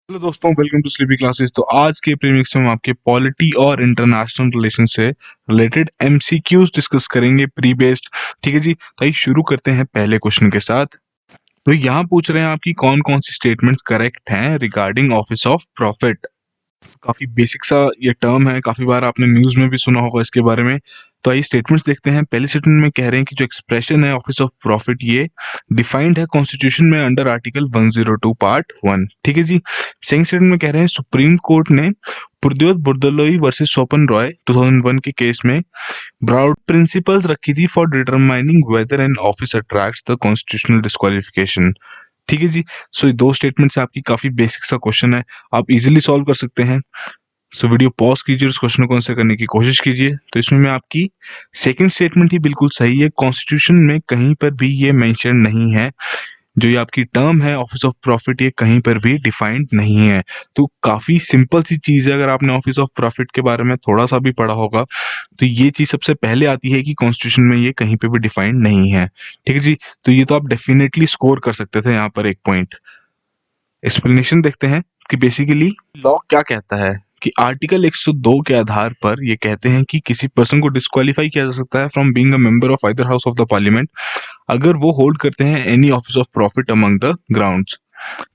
Hello दोस्तों, welcome to sleepy classes. तो आज के प्रीमिक्स में हम आपके पॉलिटी और इंटरनेशनल रिलेशन से रिलेटेड एमसीक्यूज डिस्कस करेंगे प्री बेस्ड। ठीक है जी, तो आइए शुरू करते हैं पहले क्वेश्चन के साथ। तो यहाँ पूछ रहे हैं आपकी कौन कौन सी स्टेटमेंट्स करेक्ट हैं रिगार्डिंग ऑफिस ऑफ प्रॉफिट। काफी बेसिक सा ये टर्म है, काफी बार आपने न्यूज में भी सुना होगा इसके बारे में। तो आइए स्टेटमेंट्स देखते हैं। पहले स्टेटमेंट में कह रहे हैं कि जो एक्सप्रेशन है ऑफिस ऑफ प्रॉफिट, ये डिफाइंड है कॉन्स्टिट्यूशन में अंडर आर्टिकल 102 पार्ट 1। ठीक है जी। सेकंड स्टेटमेंट में कह रहे हैं सुप्रीम कोर्ट ने पुरद्योत बुर्दलोई वर्सेस स्वपन रॉय 2001 के केस में ब्रॉड प्रिंसिपल्स रखी थी for determining weather an office attracts the constitutional disqualification. ठीक है जी। सो ये दो स्टेटमेंट से आपकी काफी बेसिक सा क्वेश्चन है, आप इजीली सॉल्व कर सकते हैं। सो वीडियो पॉज कीजिए, उस क्वेश्चन को आंसर करने की कोशिश कीजिए। तो इसमें मैं आपकी सेकंड स्टेटमेंट ही बिल्कुल सही है। कॉन्स्टिट्यूशन में कहीं पर भी ये मेंशन नहीं है, जो ये आपकी टर्म है ऑफिस ऑफ प्रॉफिट, ये कहीं पर भी डिफाइंड नहीं है। तो काफी सिंपल सी चीज है। अगर आपने ऑफिस ऑफ प्रॉफिट के बारे में थोड़ा सा भी पढ़ा होगा तो ये चीज सबसे पहले आती है कि कॉन्स्टिट्यूशन में ये कहीं पे भी डिफाइंड नहीं है। ठीक है जी। तो ये तो आप डेफिनेटली स्कोर कर सकते थे यहाँ पर एक पॉइंट। एक्सप्लेनेशन देखते हैं कि बेसिकली लॉ क्या कहता है कि आर्टिकल 102 के आधार पर ये कहते हैं कि किसी पर्सन को डिस्क्वालीफाई किया जा सकता है from being a member of either house of the parliament अगर वो होल्ड करते हैं any office of profit among the grounds.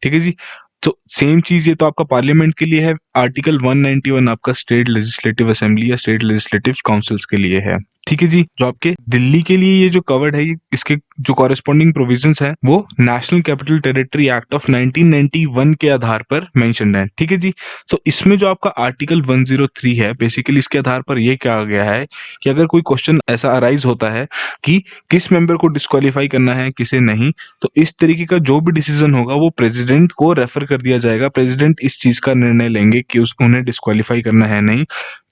ठीक है जी। तो सेम चीज ये तो आपका पार्लियामेंट के लिए है, आर्टिकल 191 आपका स्टेट लेजिस्लेटिव असेंबली या स्टेट लेजिस्लेटिव काउंसिल्स के लिए है। ठीक है जी। जो आपके दिल्ली के लिए ये जो कवर्ड है, ये इसके जो कॉरेस्पॉन्डिंग प्रोविजंस है वो national capital territory act of 1991 के आधार पर मेंशन्ड है। ठीक है जी। तो इसमें जो आपका आर्टिकल 103 है, बेसिकली इसके आधार पर ये कहा गया है कि अगर कोई क्वेश्चन ऐसा अराइज होता है कि किस मेंबर को डिस्क्वालीफाई करना है किसे नहीं, तो इस तरीके का जो भी डिसीजन होगा वो प्रेसिडेंट को रेफर कर दिया जाएगा। प्रेसिडेंट इस चीज का निर्णय लेंगे कि उन्हें डिस्क्वालीफाई करना है नहीं।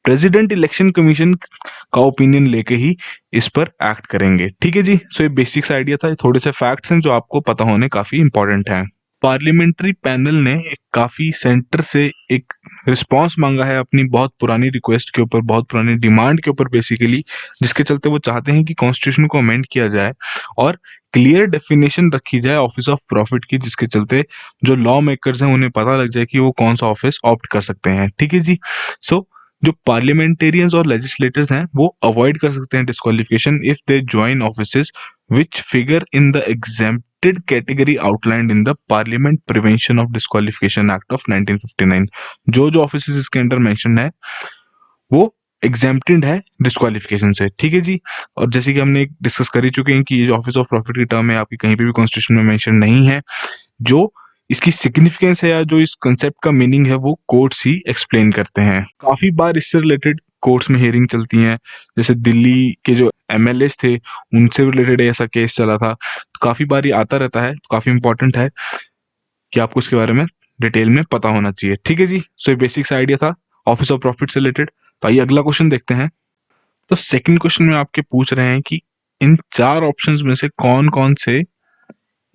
प्रेसिडेंट इलेक्शन कमीशन का ओपिनियन लेके ही इस पर एक्ट करेंगे। ठीक है जी। सो ये बेसिक्स आइडिया था, ये थोड़े से फैक्ट्स हैं जो आपको पता होने काफी इंपॉर्टेंट हैं। पार्लियामेंट्री पैनल ने एक काफी सेंटर से एक रिस्पांस मांगा है अपनी बहुत पुरानी रिक्वेस्ट के ऊपर, बहुत पुरानी डिमांड के ऊपर बेसिकली, जिसके चलते वो चाहते हैं कि कॉन्स्टिट्यूशन को अमेंड किया जाए और क्लियर डेफिनेशन रखी जाए ऑफिस ऑफ प्रॉफिट की, जिसके चलते जो लॉ मेकर्स हैं उन्हें पता लग जाए कि वो कौन सा ऑफिस ऑप्ट कर सकते हैं। ठीक है जी। सो जो पार्लियामेंटेरियंस और लेजिस्लेटर्स हैं वो अवॉइड कर सकते हैं disqualification if they join offices which figure in the exempted category outlined in the Parliament Prevention of Disqualification Act of 1959। जो जो ऑफिस इसके अंडर मेंशन है वो एग्जेम्प्टेड है डिस्क्वालिफिकेशन से। ठीक है जी। और जैसे कि हमने डिस्कस कर ही चुके हैं कि ये जो ऑफिस ऑफ प्रॉफिट की टर्म है आपकी कहीं पे भी कॉन्स्टिट्यूशन में मेंशन नहीं है। जो इसकी सिग्निफिकेंस है या जो इस कंसेप्ट का मीनिंग है वो कोर्ट्स ही एक्सप्लेन करते हैं। काफी बार इससे रिलेटेड कोर्ट्स में हियरिंग चलती हैं, जैसे दिल्ली के जो एमएलएस थे उनसे रिलेटेड ऐसा केस चला था। तो काफी बार ये आता रहता है, तो काफी इंपॉर्टेंट है कि आपको इसके बारे में डिटेल में पता होना चाहिए। ठीक है जी। सो ये बेसिक्स आइडिया था ऑफिस ऑफ प्रॉफिट से रिलेटेड। तो आइए अगला क्वेश्चन देखते हैं। तो सेकंड क्वेश्चन में आपके पूछ रहे हैं कि इन चार ऑप्शंस में से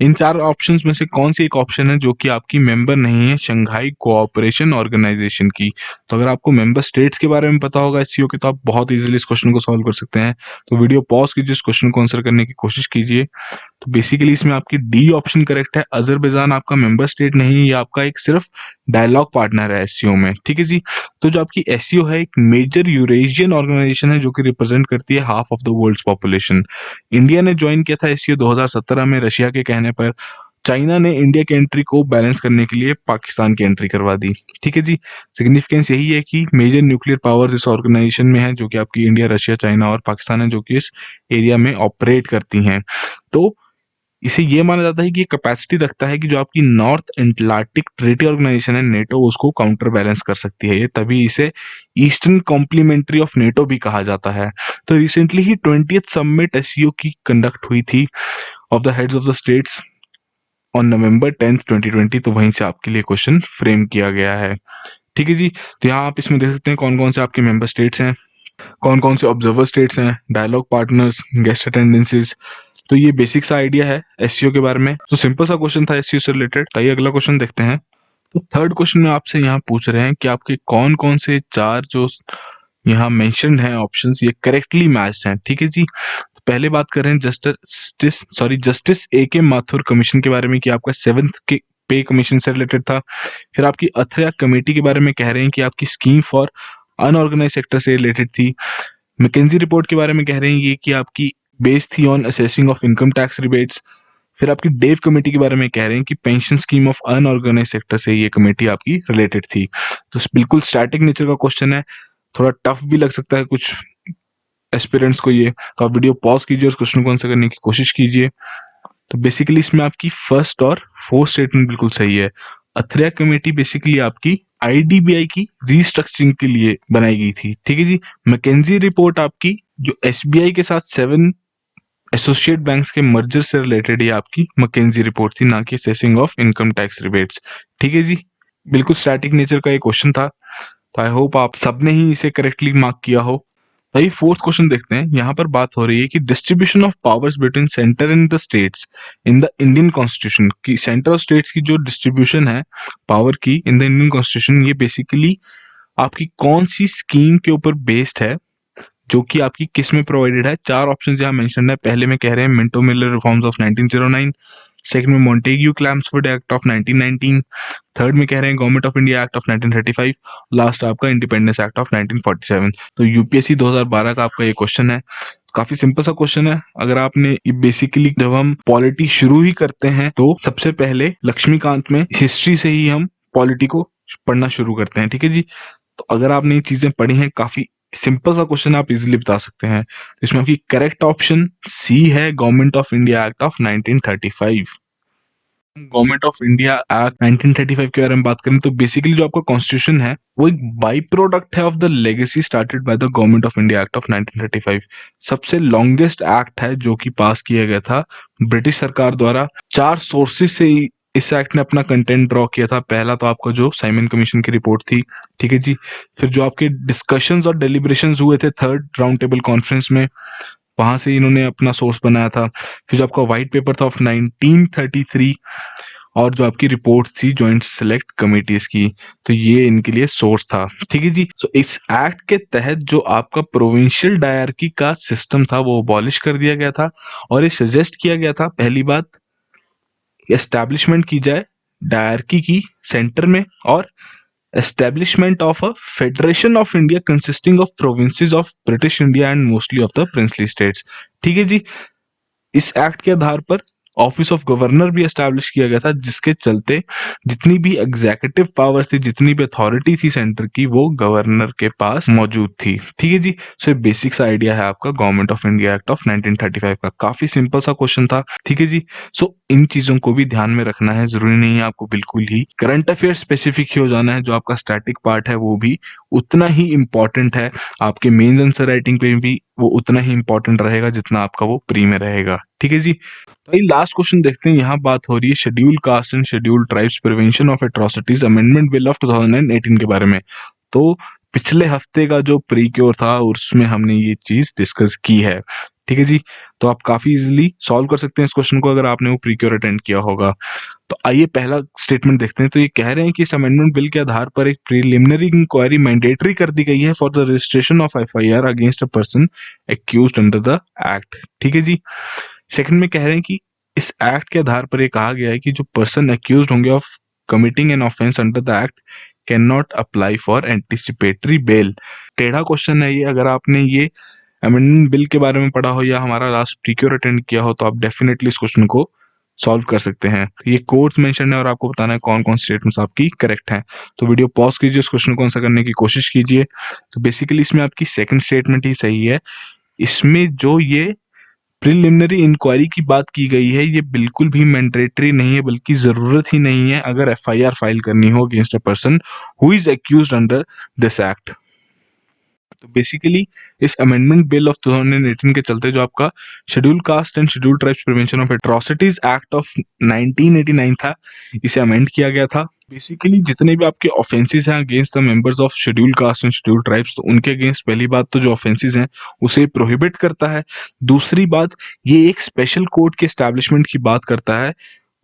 इन चार ऑप्शंस में से कौन सी एक ऑप्शन है जो कि आपकी मेंबर नहीं है शंघाई कोऑपरेशन ऑर्गेनाइजेशन की। तो अगर आपको मेंबर स्टेट्स के बारे में पता होगा एससीओ के, तो आप बहुत इजीली इस क्वेश्चन को सॉल्व कर सकते हैं। तो वीडियो पॉज कीजिए, इस क्वेश्चन को आंसर करने की कोशिश कीजिए। तो बेसिकली इसमें आपकी डी ऑप्शन करेक्ट है। अजरबैजान आपका मेंबर स्टेट नहीं है, ये आपका एक सिर्फ डायलॉग पार्टनर है एससीओ में। ठीक है जी। तो जो आपकी एससीओ है एक मेजर यूरेशियन ऑर्गेनाइजेशन है जो कि रिप्रेजेंट करती है half of the world's population. India ने ज्वाइन किया था एससीओ 2017 में रशिया के कहने पर। चाइना ने इंडिया की एंट्री को बैलेंस करने के लिए पाकिस्तान की एंट्री करवा दी। ठीक है जी। सिग्निफिकेंस यही है कि मेजर न्यूक्लियर पावर्स इस ऑर्गेनाइजेशन में है, जो कि आपकी इंडिया, रशिया, चाइना और पाकिस्तान है, जो कि इस एरिया में ऑपरेट करती हैं। तो इसे ये माना जाता है कि ये कैपेसिटी रखता है कि जो आपकी नॉर्थ एटलांटिक ट्रीटी ऑर्गेनाइजेशन है नेटो, उसको काउंटर बैलेंस कर सकती है ये, तभी इसे ईस्टर्न कॉम्प्लीमेंट्री ऑफ नेटो भी कहा जाता है। तो रिसेंटली ही 20th समिट एससीओ की कंडक्ट हुई थी of the heads of the states on November 10th 2020। तो वहीं से आपके लिए क्वेश्चन फ्रेम किया गया है। ठीक है जी। तो यहाँ आप इसमें देख सकते हैं कौन कौन से आपके मेंबर स्टेट्स हैं, कौन कौन से ऑब्जर्वर स्टेट्स हैं, डायलॉग पार्टनर्स, गेस्ट अटेंडेंसेस। तो ये बेसिक सा आइडिया है एससीओ के बारे में। तो सिंपल सा क्वेश्चन था एससीओ से रिलेटेड। तो आइए अगला क्वेश्चन देखते हैं। तो थर्ड क्वेश्चन में आपसे यहाँ पूछ रहे हैं कि आपके कौन कौन से चार जो यहाँ मेंशन्ड हैं ऑप्शंस, ये करेक्टली मैच्ड हैं। ठीक है जी। तो पहले बात कर रहे हैं जस्टिस ए के माथुर कमीशन के बारे में कि आपका पे कमीशन से रिलेटेड था। फिर आपकी अथ्रिया कमेटी के बारे में कह रहे हैं कि आपकी स्कीम फॉर अनऑर्गेनाइज सेक्टर से रिलेटेड थी। मैकेंजी रिपोर्ट के बारे में कह रहे हैं ये कि आपकी बेस्ड थी on assessing of income tax rebates. फिर आपकी डेव कमेटी के बारे में कह रहे हैं कि pension scheme of unorganised sector से ये कमेटी आपकी रिलेटेड थी। तो बिल्कुल स्टैटिक नेचर का क्वेश्चन है, थोड़ा टफ भी लग सकता है कुछ एस्पिरेंट्स को ये, तो आप वीडियो पॉज कीजिए और क्वेश्चन को आंसर करने की कोशिश कीजिए। तो बेसिकली इसमें आपकी फर्स्ट और फोर्थ स्टेटमेंट बिल्कुल सही है। अथ्रिया कमेटी बेसिकली आपकी आईडीबीआई की रीस्ट्रक्चरिंग के लिए बनाई गई थी, ठीक है जी। मैकेंजी रिपोर्ट आपकी जो एसबीआई के साथ 7 एसोसिएट बैंक्स के मर्जर से रिलेटेड ये आपकी मैकेंजी रिपोर्ट थी, ना कि sensing of income tax rebates, ठीक है जी। बिल्कुल स्टैटिक नेचर का ये क्वेश्चन था, तो आई होप आप सबने ही इसे करेक्टली मार्क किया हो। भाई फोर्थ क्वेश्चन देखते हैं। यहाँ पर बात हो रही है कि distribution of powers between centre and the states in the Indian constitution, की सेंटर और स्टेट्स की जो डिस्ट्रीब्यूशन है पावर की इन द इंडियन कॉन्स्टिट्यूशन, ये बेसिकली आपकी कौन सी स्कीम के ऊपर बेस्ड है, जो कि आपकी किस में प्रोवाइडेड है। चार ऑप्शंस यहाँ मेंशन है। पहले में कह रहे हैं Minto Miller reforms of 1909, second में मॉन्टेग्यू क्लैम्सफोर्ड एक्ट ऑफ 1919, थर्ड में कह रहे हैं government of India act of 1935, last आपका इंडिपेंडेंस एक्ट ऑफ 1947। तो यूपीएससी 2012 का आपका ये क्वेश्चन है। काफी सिंपल सा क्वेश्चन है। अगर आपने बेसिकली जब हम पॉलिटी शुरू ही करते हैं तो सबसे पहले लक्ष्मीकांत में हिस्ट्री से ही हम पॉलिटी को पढ़ना शुरू करते हैं, ठीक है जी। तो अगर आपने ये चीजें पढ़ी हैं, काफी सिंपल सा क्वेश्चन आप इजीली बता सकते हैं। इसमें आपकी करेक्ट ऑप्शन सी है, government of India act of 1935। Government of India act 1935 के बारे में बात करें तो बेसिकली जो आपका कॉन्स्टिट्यूशन है वो एक बाई प्रोडक्ट है of the legacy started by the government of India act of 1935। सबसे लॉन्गेस्ट एक्ट है जो कि पास किया गया था ब्रिटिश सरकार द्वारा। 4 सोर्सेज से इस एक्ट ने अपना कंटेंट ड्रॉ किया था। पहला तो आपका जो साइमन कमीशन की रिपोर्ट थी, ठीक है जी। फिर जो आपके डिस्कशंस और डेलिब्रेशंस हुए थे थर्ड राउंड टेबल कॉन्फ्रेंस में, वहां से इन्होंने अपना सोर्स बनाया था। फिर जो आपका व्हाइट पेपर था ऑफ 1933 और जो आपकी रिपोर्ट थी ज्वाइंट सेलेक्ट कमिटीज की, तो ये इनके लिए सोर्स था, ठीक है जी। तो इस एक्ट के तहत जो आपका प्रोविंशियल डायरकी का सिस्टम था वो अबॉलिश कर दिया गया था और ये सजेस्ट किया गया था पहली बात एस्टैब्लिशमेंट की जाए डायरकी की सेंटर में, और establishment of a federation of India consisting of provinces of British India and mostly of the princely states, ठीक है जी। इस एक्ट के आधार पर ऑफिस ऑफ गवर्नर भी एस्टैब्लिश किया गया था, जिसके चलते जितनी भी एग्जीक्यूटिव पावर्स थी, जितनी भी अथॉरिटी थी सेंटर की, वो गवर्नर के पास मौजूद थी, ठीक है जी। सो ये बेसिक सा आइडिया है आपका government of India act of 1935 का। काफी सिंपल सा क्वेश्चन था, ठीक है जी। सो इन चीजों को भी ध्यान में रखना है, जरूरी नहीं है आपको बिल्कुल ही करंट अफेयर स्पेसिफिक ही हो जाना है। जो आपका स्टैटिक पार्ट है वो भी उतना ही इंपॉर्टेंट है, आपके मेंस आंसर राइटिंग पे भी वो उतना ही इंपॉर्टेंट रहेगा जितना आपका वो प्री में रहेगा, ठीक है जी। तो लास्ट क्वेश्चन देखते हैं। यहाँ बात हो रही है schedule caste and schedule tribes prevention of atrocities amendment bill of 2018 के बारे में। तो पिछले हफ्ते का जो प्रीक्योर था उसमें हमने ये चीज डिस्कस की है, ठीक है जी। तो आप काफी इजीली सॉल्व कर सकते हैं इस क्वेश्चन को अगर आपने वो प्रीक्योर अटेंड किया होगा। तो आइए पहला स्टेटमेंट देखते हैं। तो ये कह रहे हैं कि इस अमेंडमेंट बिल के आधार पर एक प्रिलिमिनरी इंक्वायरी मैंडेटरी कर दी गई है for the registration of FIR against a person accused under the act, ठीक है जी। सेकंड में कह रहे हैं कि इस एक्ट के आधार पर ये कहा गया है कि जो पर्सन एक्यूज्ड होंगे of committing an offence under the act can not apply for anticipatory bail. टेढ़ा क्वेश्चन है ये। अगर आपने ये अमेंडमेंट बिल के बारे में पढ़ा हो या हमारा लास्ट प्रीक्योर अटेंड किया हो तो आप डेफिनेटली इस क्वेश्चन को सॉल्व कर सकते हैं। ये कोर्स मेंशन है और आपको बताना है कौन कौन स्टेटमेंट्स आपकी करेक्ट हैं। तो वीडियो पॉज कीजिए, इस क्वेश्चन को आंसर करने की कोशिश कीजिए। तो बेसिकली इसमें आपकी सेकंड स्टेटमेंट ही सही है। इसमें जो ये प्रिलिमिनरी इंक्वायरी की बात की गई है ये बिल्कुल भी मैंडेटरी नहीं है, बल्कि जरूरत ही नहीं है अगर एफआईआर फाइल करनी हो against a person who is accused under this act. तो बेसिकली इस अमेंडमेंट बिल ऑफ 2018 के चलते जो आपका schedule caste and schedule tribes prevention of atrocities act of 1989 था, इसे अमेंड किया गया था। बेसिकली जितने भी आपके ऑफेंसेस हैं against the members of schedule caste and schedule tribes, तो उनके अगेंस्ट पहली बात तो जो ऑफेंसेस हैं उसे प्रोहिबिट करता है। दूसरी बात, ये एक स्पेशल कोर्ट के एस्टैब्लिशमेंट की बात करता है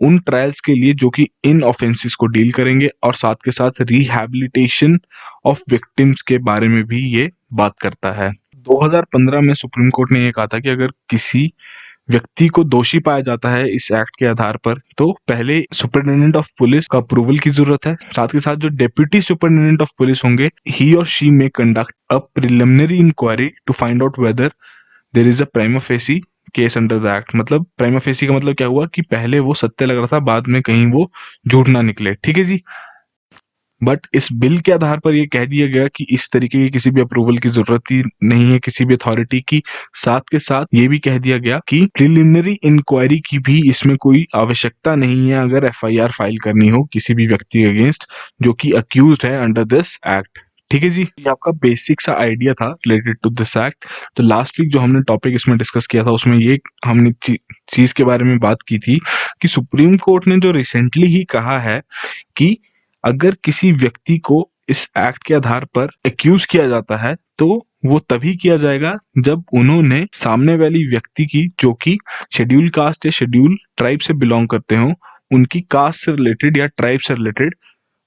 उन ट्रायल्स के लिए जो कि इन ऑफेंसेस को डील करेंगे, और साथ के साथ रिहैबिलिटेशन ऑफ विक्टिम्स के बारे में भी ये बात करता है। 2015 में सुप्रीम कोर्ट ने ये कहा था कि अगर किसी व्यक्ति को दोषी पाया जाता है इस एक्ट के आधार पर, तो पहले सुपरिटेंडेंट ऑफ पुलिस का अप्रूवल की जरूरत है। साथ ही साथ जो डेप्यूटी सुपरिटेंडेंट ऑफ पुलिस होंगे, ही or she may conduct a preliminary inquiry to find out whether there is a prima facie case under the act. मतलब प्राइमा फेसी का मतलब क्या हुआ कि पहले वो सत्य लग रहा था, बाद में कहीं वो झूठ ना निकले। ठीक है जी। बट इस बिल के आधार पर ये कह दिया गया कि इस तरीके की किसी भी अप्रूवल की जरूरत ही नहीं है किसी भी अथॉरिटी की। साथ के साथ ये भी कह दिया गया कि प्रिलिमिनरी इंक्वायरी की भी इसमें कोई आवश्यकता नहीं है अगर एफआईआर फाइल करनी हो किसी भी व्यक्ति के अगेंस्ट जो कि अक्यूज्ड है अंडर दिस एक्ट। ठीक है जी, ये आपका बेसिक सा आइडिया था रिलेटेड टू दिस एक्ट। तो लास्ट वीक जो हमने टॉपिक इसमें डिस्कस किया था उसमें ये हमने चीज के बारे में बात की थी कि सुप्रीम कोर्ट ने जो रिसेंटली ही कहा है कि अगर किसी व्यक्ति को इस एक्ट के आधार पर एक्यूज किया जाता है तो वो तभी किया जाएगा जब उन्होंने सामने वाली व्यक्ति की, जो कि शेड्यूल कास्ट या शेड्यूल ट्राइब से बिलोंग करते हो, उनकी कास्ट से रिलेटेड या ट्राइब से रिलेटेड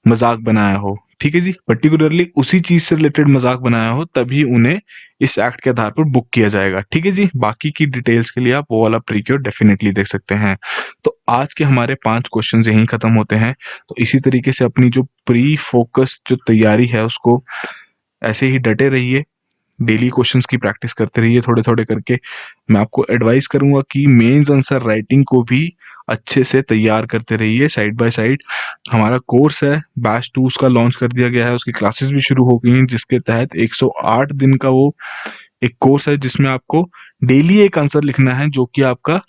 मजाक बनाया हो। ठीक है जी, पर्टिकुलरली उसी चीज से रिलेटेड मजाक बनाया हो तभी उन्हें इस एक्ट के आधार पर बुक किया जाएगा। ठीक है जी, बाकी की डिटेल्स के लिए आप वो वाला प्रीक्योर डेफिनेटली देख सकते हैं। तो आज के हमारे 5 क्वेश्चन यहीं खत्म होते हैं। तो इसी तरीके से अपनी जो प्री फोकस जो तैयारी है उसको ऐसे ही डटे रहिए, डेली क्वेश्चंस की प्रैक्टिस करते रहिए थोड़े थोड़े करके। मैं आपको एडवाइस करूंगा कि मेंस आंसर राइटिंग को भी अच्छे से तैयार करते रहिए साइड बाय साइड। हमारा कोर्स है बैच 2 उसका लॉन्च कर दिया गया है, उसकी क्लासेस भी शुरू हो गई हैं, जिसके तहत 108 दिन का वो एक कोर्स है जिसमें आपको डेली एक आंसर लिखना है जो कि आपका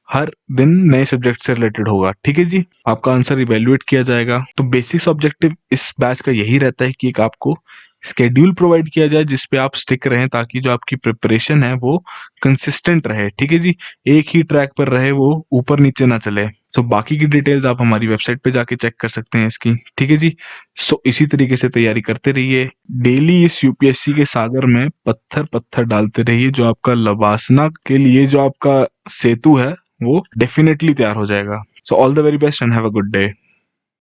हर दिन नए सब्जेक्ट से रिलेटेड होगा। ठीक है जी, आपका आंसर इवेल्युएट किया जाएगा। तो बेसिक ऑब्जेक्टिव इस बैच का यही रहता है कि एक आपको स्केड्यूल प्रोवाइड किया जाए जिस पे आप स्टिक रहें ताकि जो आपकी प्रिपरेशन है वो कंसिस्टेंट रहे। ठीक है जी, एक ही ट्रैक पर रहे, वो ऊपर नीचे ना चले। तो बाकी की डिटेल्स आप हमारी वेबसाइट पे जाके चेक कर सकते हैं इसकी। ठीक है जी, सो इसी तरीके से तैयारी करते रहिए, डेली इस यूपीएससी के सागर में पत्थर पत्थर डालते रहिए, जो आपका लवासना के लिए जो आपका सेतु है वो डेफिनेटली तैयार हो जाएगा। So all the very best and have a good day.